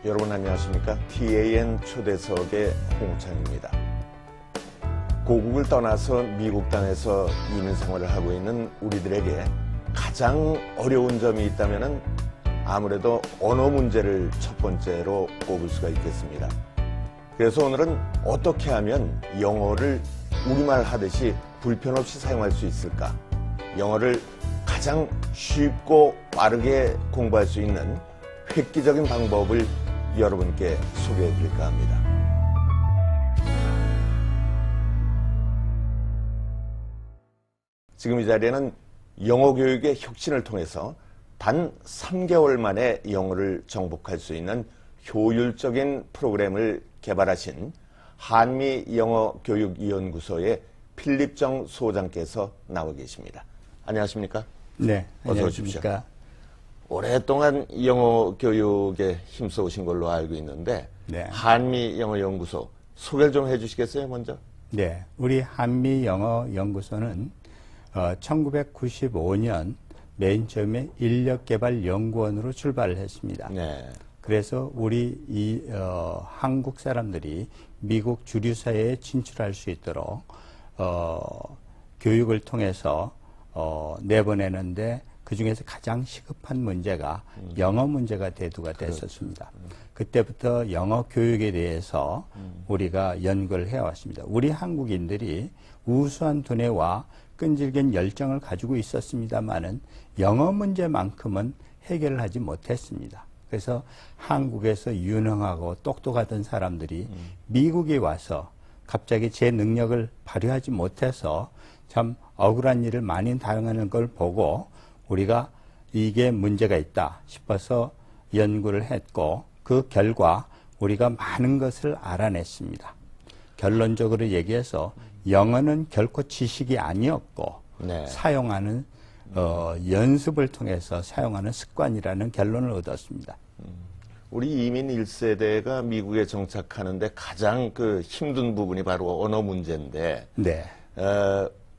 여러분 안녕하십니까? TAN 초대석의 홍창입니다. 고국을 떠나서 미국 땅에서 이민 생활을 하고 있는 우리들에게 가장 어려운 점이 있다면 아무래도 언어 문제를 첫 번째로 꼽을 수가 있겠습니다. 그래서 오늘은 어떻게 하면 영어를 우리말 하듯이 불편 없이 사용할 수 있을까? 영어를 가장 쉽고 빠르게 공부할 수 있는 획기적인 방법을 여러분께 소개해 드릴까 합니다. 지금 이 자리에는 영어 교육의 혁신을 통해서 단 3개월 만에 영어를 정복할 수 있는 효율적인 프로그램을 개발하신 한미영어교육연구소의 필립정 소장께서 나와 계십니다. 안녕하십니까? 네, 어서 오십시오. 오랫동안 영어 교육에 힘써오신 걸로 알고 있는데 네. 한미영어연구소 소개를 좀 해주시겠어요, 먼저? 네, 우리 한미영어연구소는 1995년 맨 처음에 인력개발연구원으로 출발을 했습니다. 네. 그래서 우리 한국 사람들이 미국 주류사회에 진출할 수 있도록 교육을 통해서 내보내는데 그 중에서 가장 시급한 문제가 영어 문제가 대두가 됐었습니다. 그때부터 영어 교육에 대해서 우리가 연구를 해왔습니다. 우리 한국인들이 우수한 두뇌와 끈질긴 열정을 가지고 있었습니다만은 영어 문제만큼은 해결을 하지 못했습니다. 그래서 한국에서 유능하고 똑똑하던 사람들이 미국에 와서 갑자기 제 능력을 발휘하지 못해서 참 억울한 일을 많이 당하는 걸 보고 우리가 이게 문제가 있다 싶어서 연구를 했고 그 결과 우리가 많은 것을 알아냈습니다. 결론적으로 얘기해서 영어는 결코 지식이 아니었고 네. 사용하는 연습을 통해서 사용하는 습관이라는 결론을 얻었습니다. 우리 이민 1세대가 미국에 정착하는데 가장 그 힘든 부분이 바로 언어 문제인데 네.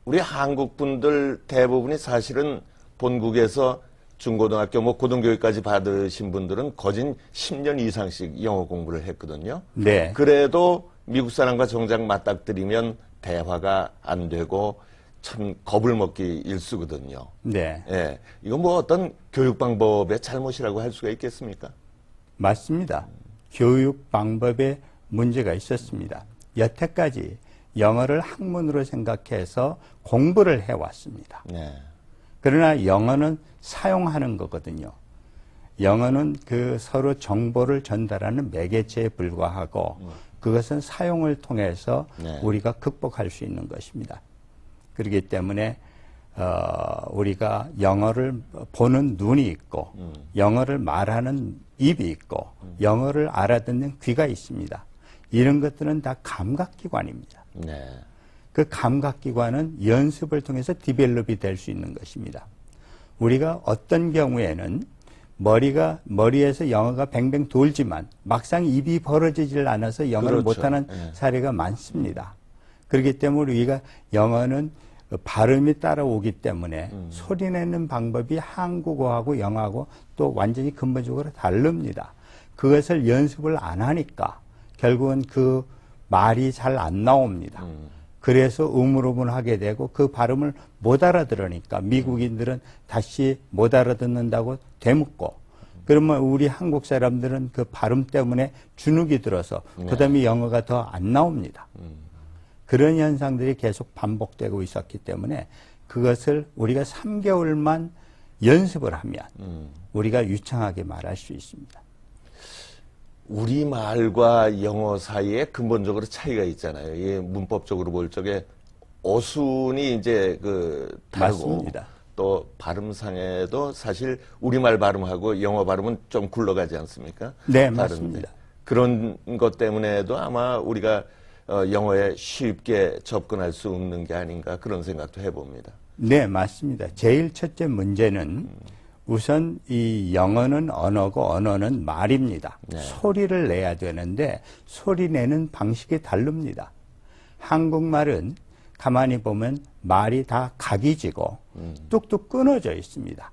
우리 한국 분들 대부분이 사실은 본국에서 중고등학교, 고등교육까지 받으신 분들은 거진 10년 이상씩 영어 공부를 했거든요. 네. 그래도 미국 사람과 정작 맞닥뜨리면 대화가 안 되고 참 겁을 먹기 일쑤거든요. 네. 예. 이건 뭐 어떤 교육 방법의 잘못이라고 할 수가 있겠습니까? 맞습니다. 교육 방법에 문제가 있었습니다. 여태까지 영어를 학문으로 생각해서 공부를 해왔습니다. 네. 그러나 영어는 사용하는 거거든요. 영어는 그 서로 정보를 전달하는 매개체에 불과하고 그것은 사용을 통해서 네. 우리가 극복할 수 있는 것입니다. 그렇기 때문에 우리가 영어를 보는 눈이 있고 영어를 말하는 입이 있고 영어를 알아듣는 귀가 있습니다. 이런 것들은 다 감각기관입니다. 네. 그 감각기관은 연습을 통해서 디벨롭이 될 수 있는 것입니다. 우리가 어떤 경우에는 머리에서 영어가 뱅뱅 돌지만 막상 입이 벌어지질 않아서 영어를 그렇죠. 못하는 네. 사례가 많습니다. 그렇기 때문에 우리가 영어는 발음이 따라오기 때문에 소리내는 방법이 한국어하고 영어하고 또 완전히 근본적으로 다릅니다. 그것을 연습을 안 하니까 결국은 그 말이 잘 안 나옵니다. 그래서 우물우물하게 되고 그 발음을 못 알아들으니까 미국인들은 다시 못 알아듣는다고 되묻고 그러면 우리 한국 사람들은 그 발음 때문에 주눅이 들어서 그다음에 영어가 더 안 나옵니다. 그런 현상들이 계속 반복되고 있었기 때문에 그것을 우리가 3개월만 연습을 하면 우리가 유창하게 말할 수 있습니다. 우리말과 영어 사이에 근본적으로 차이가 있잖아요. 이게 문법적으로 볼 적에 어순이 이제 다르고 맞습니다. 또 발음상에도 사실 우리말 발음하고 영어 발음은 좀 굴러가지 않습니까? 네, 다른데. 맞습니다. 그런 것 때문에도 아마 우리가 영어에 쉽게 접근할 수 없는 게 아닌가 그런 생각도 해봅니다. 네, 맞습니다. 제일 첫째 문제는 우선 이 영어는 언어고 언어는 말입니다. 네. 소리를 내야 되는데 소리 내는 방식이 다릅니다. 한국말은 가만히 보면 말이 다 각이지고 뚝뚝 끊어져 있습니다.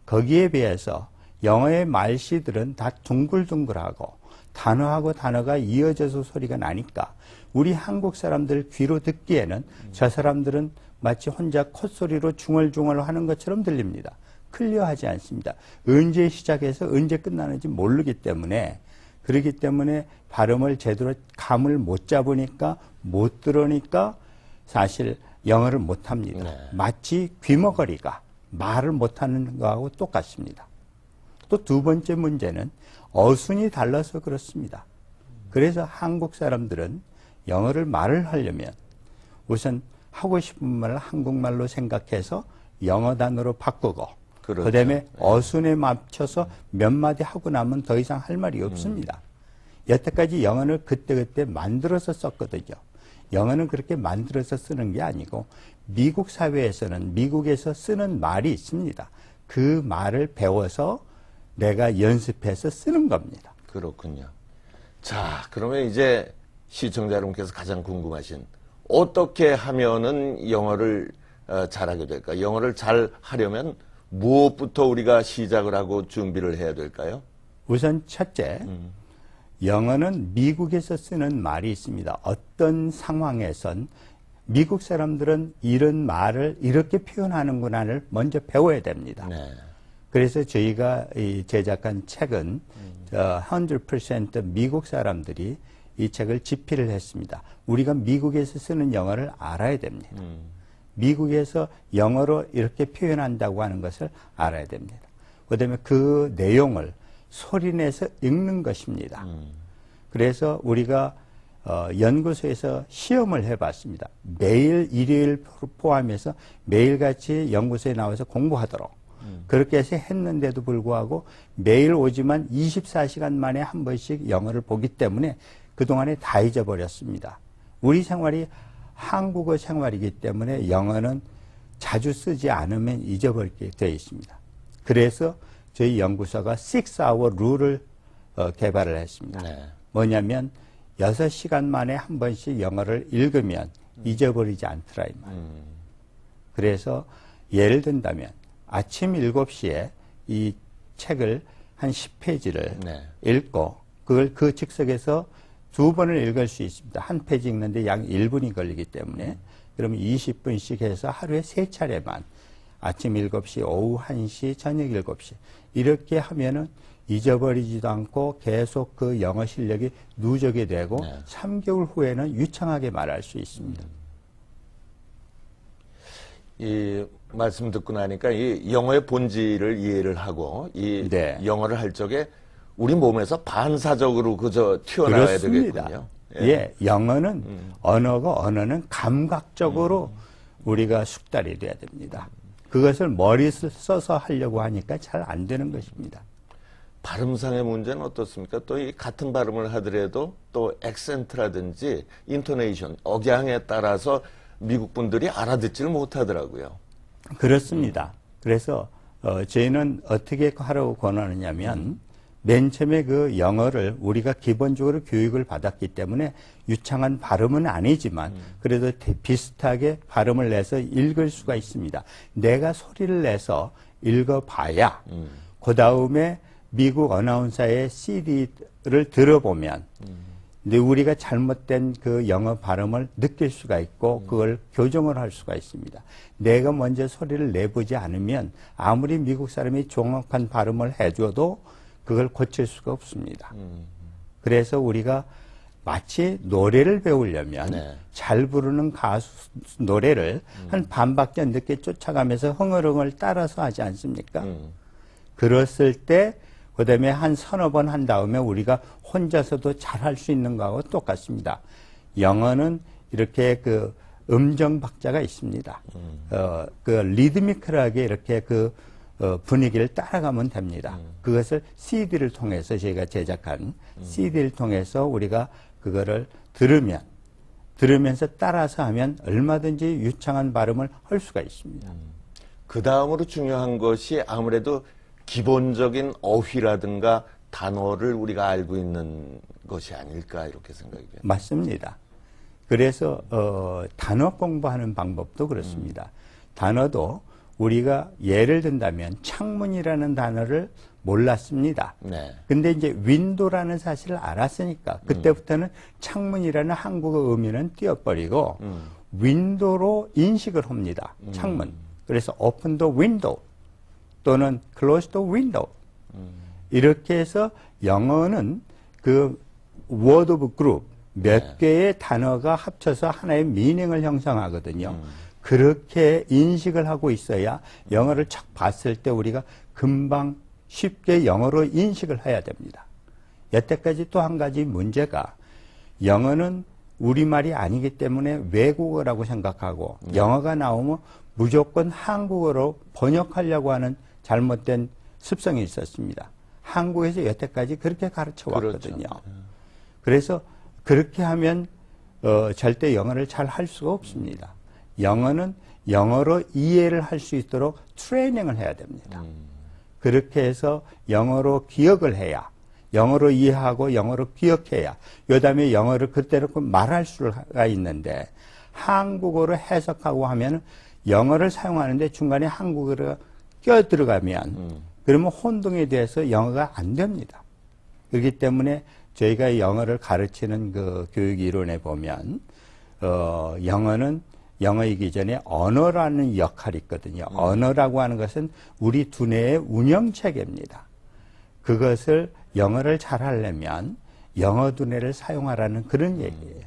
거기에 비해서 영어의 말씨들은 다 둥글둥글하고 단어하고 단어가 이어져서 소리가 나니까 우리 한국 사람들 귀로 듣기에는 저 사람들은 마치 혼자 콧소리로 중얼중얼 하는 것처럼 들립니다. 클리어하지 않습니다. 언제 시작해서 언제 끝나는지 모르기 때문에, 그렇기 때문에 발음을 제대로 감을 못 잡으니까, 못 들으니까 사실 영어를 못 합니다. 네. 마치 귀머거리가 말을 못하는 거하고 똑같습니다. 또 두 번째 문제는 어순이 달라서 그렇습니다. 그래서 한국 사람들은 영어를 말을 하려면 우선 하고 싶은 말을 한국말로 생각해서 영어 단어로 바꾸고, 그렇죠. 그다음에 어순에 맞춰서 몇 마디 하고 나면 더 이상 할 말이 없습니다. 여태까지 영어를 그때그때 만들어서 썼거든요. 영어는 그렇게 만들어서 쓰는 게 아니고 미국 사회에서는 미국에서 쓰는 말이 있습니다. 그 말을 배워서 내가 연습해서 쓰는 겁니다. 그렇군요. 자, 그러면 이제 시청자 여러분께서 가장 궁금하신 어떻게 하면은 영어를 잘하게 될까? 영어를 잘 하려면 무엇부터 우리가 시작을 하고 준비를 해야 될까요? 우선 첫째, 영어는 미국에서 쓰는 말이 있습니다. 어떤 상황에선 미국 사람들은 이런 말을 이렇게 표현하는구나를 먼저 배워야 됩니다. 네. 그래서 저희가 제작한 책은 100% 미국 사람들이 이 책을 집필을 했습니다. 우리가 미국에서 쓰는 영어를 알아야 됩니다. 미국에서 영어로 이렇게 표현한다고 하는 것을 알아야 됩니다. 그다음에 그 내용을 소리내서 읽는 것입니다. 그래서 우리가 연구소에서 시험을 해봤습니다. 매일 일요일 포함해서 매일같이 연구소에 나와서 공부하도록 그렇게 해서 했는데도 불구하고 매일 오지만 24시간 만에 한 번씩 영어를 보기 때문에 그동안에 다 잊어버렸습니다. 우리 생활이 한국어 생활이기 때문에 영어는 자주 쓰지 않으면 잊어버리게 되어 있습니다. 그래서 저희 연구소가 6-hour 룰을 개발을 했습니다. 네. 뭐냐면 6시간 만에 한 번씩 영어를 읽으면 잊어버리지 않더라 이 말이에요. 그래서 예를 든다면 아침 7시에 이 책을 한 10페이지를 네. 읽고 그걸 그 즉석에서 2번을 읽을 수 있습니다. 한 페이지 읽는데 약 1분이 걸리기 때문에 그러면 20분씩 해서 하루에 3차례만 아침 7시, 오후 1시, 저녁 7시 이렇게 하면은 잊어버리지도 않고 계속 그 영어 실력이 누적이 되고 네. 3개월 후에는 유창하게 말할 수 있습니다. 이 말씀 듣고 나니까 이 영어의 본질을 이해를 하고 이 네. 영어를 할 적에 우리 몸에서 반사적으로 그저 튀어나와야 되겠군요. 예, 영어는 언어는 감각적으로 우리가 숙달이 돼야 됩니다. 그것을 머리를 써서 하려고 하니까 잘 안 되는 것입니다. 발음상의 문제는 어떻습니까? 또 이 같은 발음을 하더라도 또 액센트라든지 인토네이션, 억양에 따라서 미국 분들이 알아듣지를 못하더라고요. 그렇습니다. 그래서 저희는 어떻게 하라고 권하느냐면 맨 처음에 그 영어를 우리가 기본적으로 교육을 받았기 때문에 유창한 발음은 아니지만 그래도 비슷하게 발음을 내서 읽을 수가 있습니다. 내가 소리를 내서 읽어봐야 그 다음에 미국 어나운서의 CD를 들어보면 근데 우리가 잘못된 그 영어 발음을 느낄 수가 있고 그걸 교정을 할 수가 있습니다. 내가 먼저 소리를 내보지 않으면 아무리 미국 사람이 정확한 발음을 해줘도 그걸 고칠 수가 없습니다. 그래서 우리가 마치 노래를 배우려면 네. 잘 부르는 가수 노래를 한 반박자 늦게 쫓아가면서 흥얼흥얼 따라서 하지 않습니까? 그랬을 때 그다음에 한 서너 번 한 다음에 우리가 혼자서도 잘할 수 있는 거하고 똑같습니다. 영어는 이렇게 그 음정 박자가 있습니다. 그 리드미컬하게 이렇게 그 분위기를 따라가면 됩니다. 그것을 CD를 통해서 저희가 제작한 CD를 통해서 우리가 그거를 들으면서 따라서 하면 얼마든지 유창한 발음을 할 수가 있습니다. 그 다음으로 중요한 것이 아무래도 기본적인 어휘라든가 단어를 우리가 알고 있는 것이 아닐까 이렇게 생각이 돼요. 맞습니다. 그래서 단어 공부하는 방법도 그렇습니다. 단어도 우리가 예를 든다면 창문이라는 단어를 몰랐습니다. 네. 근데 이제 윈도라는 사실을 알았으니까 그때부터는 창문이라는 한국어 의미는 띄어버리고 윈도로 인식을 합니다. 창문. 그래서 open the window 또는 close the window. 이렇게 해서 영어는 그 word of group 몇 개의 단어가 합쳐서 하나의 미닝을 형성하거든요. 그렇게 인식을 하고 있어야 영어를 척 봤을 때 우리가 금방 쉽게 영어로 인식을 해야 됩니다. 여태까지 또 한 가지 문제가 영어는 우리말이 아니기 때문에 외국어라고 생각하고 영어가 나오면 무조건 한국어로 번역하려고 하는 잘못된 습성이 있었습니다. 한국에서 여태까지 그렇게 가르쳐 왔거든요. 그렇죠. 그래서 그렇게 하면 절대 영어를 잘 할 수가 없습니다. 영어는 영어로 이해를 할 수 있도록 트레이닝을 해야 됩니다. 그렇게 해서 영어로 기억을 해야, 영어로 이해하고 영어로 기억해야, 요 다음에 영어를 그때로 말할 수가 있는데 한국어로 해석하고 하면 영어를 사용하는데 중간에 한국어가 껴들어가면 그러면 혼동에 대해서 영어가 안 됩니다. 그렇기 때문에 저희가 영어를 가르치는 그 교육 이론에 보면 영어는 영어이기 전에 언어라는 역할이 있거든요. 언어라고 하는 것은 우리 두뇌의 운영체계입니다. 그것을 영어를 잘 하려면 영어 두뇌를 사용하라는 그런 얘기예요.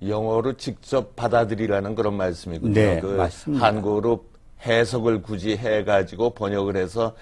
영어로 직접 받아들이라는 그런 말씀이군요. 네, 그 맞습니다. 한국어로 해석을 굳이 해가지고 번역을 해서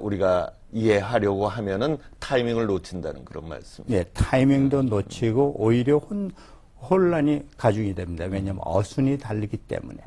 우리가 이해하려고 하면은 타이밍을 놓친다는 그런 말씀. 네, 타이밍도 놓치고 오히려 혼란이 가중이 됩니다. 왜냐하면 어순이 다르기 때문에.